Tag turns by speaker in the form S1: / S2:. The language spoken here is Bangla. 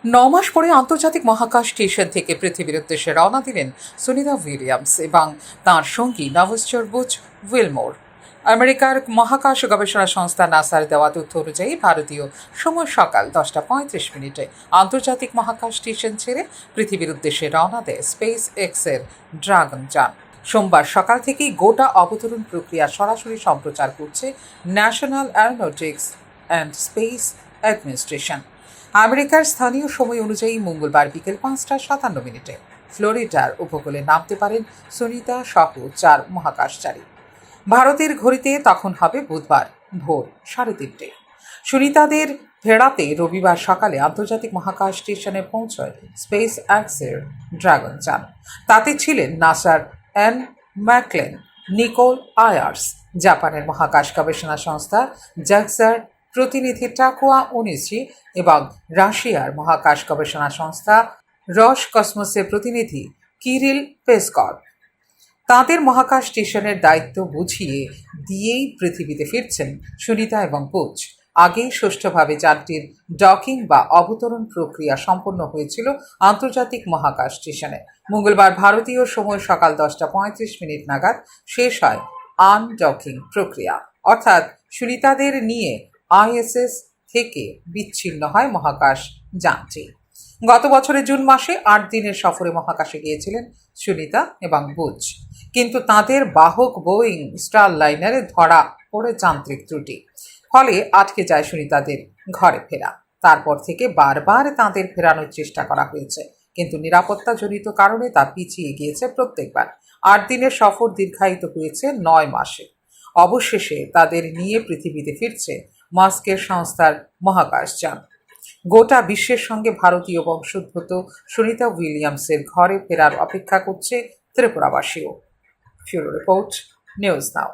S1: মাস পরে আন্তর্জাতিক মহাকাশ স্টেশন থেকে পৃথিবীর উদ্দেশ্যে রওনা দিলেন সুনিতা উইলিয়ামস এবং তাঁর সঙ্গী নভশ্চর বুচ উইলমোর। আমেরিকার মহাকাশ গবেষণা সংস্থা নাসার দেওয়া তথ্য অনুযায়ী ভারতীয় সময় সকাল 10:35 আন্তর্জাতিক মহাকাশ স্টেশন ছেড়ে পৃথিবীর উদ্দেশ্যে রওনা দেয় স্পেস এক্সের ড্রাগন যান। সোমবার সকাল থেকেই গোটা অবতরণ প্রক্রিয়া সরাসরি সম্প্রচার করছে national Aeronautics and space administration. আমেরিকার স্থানীয় সময় অনুযায়ী মঙ্গলবার বিকেল 5:57 ফ্লোরিডার উপকূলে নামতে পারেন সুনিতা সহ 4 মহাকাশচারী। ভারতের ঘড়িতে তখন হবে বুধবার ভোর 3:30। সুনিতাদের ফেরাতে রবিবার সকালে আন্তর্জাতিক মহাকাশ স্টেশনে পৌঁছয় স্পেস এক্সের ড্রাগন যান। তাতে ছিলেন নাসার অ্যান ম্যাকলেন, নিকোল আয়ার্স, জাপানের মহাকাশ গবেষণা সংস্থা জাক্সার প্রতিনিধি টাকুয়া ওনিসি এবং রাশিয়ার মহাকাশ গবেষণা সংস্থা রস কসমসের প্রতিনিধি কিরিল পেসকভ। তাঁদের মহাকাশ স্টেশনের দায়িত্ব বুঝিয়ে দিয়েই পৃথিবীতে ফিরছেন সুনিতা এবং বুচ। আগেই সুষ্ঠুভাবে যানটির ডকিং বা অবতরণ প্রক্রিয়া সম্পন্ন হয়েছিল আন্তর্জাতিক মহাকাশ স্টেশনে। মঙ্গলবার ভারতীয় সময় সকাল 10:35 নাগাদ শেষ হয় আনডকিং প্রক্রিয়া, অর্থাৎ সুনিতাদের নিয়ে আইএসএস থেকে বিচ্ছিন্ন হয় মহাকাশ যানটি। গত বছরের জুন মাসে 8 দিনের সফরে মহাকাশে গিয়েছিলেন সুনিতা এবং বুচ, কিন্তু তাঁদের বাহক বোয়িং স্টার লাইনারে ধরা পড়ে যান্ত্রিক ত্রুটি, ফলে আটকে যায় সুনিতাদের ঘরে ফেরা। তারপর থেকে বারবার তাঁদের ফেরানোর চেষ্টা করা হয়েছে, কিন্তু নিরাপত্তাজনিত কারণে তা পিছিয়ে গিয়েছে প্রত্যেকবার। 8 দিনের সফর দীর্ঘায়িত হয়েছে 9 মাসে। অবশেষে তাদের নিয়ে পৃথিবীতে ফিরছে মাস্কের সংস্থার মহাকাশযান। গোটা বিশ্বের সঙ্গে ভারতীয় বংশোদ্ভূত সুনিতা উইলিয়ামসের ঘরে ফেরার অপেক্ষা করছে ত্রিপুরাবাসীও। ব্যুরো রিপোর্ট, নিউজ নাও।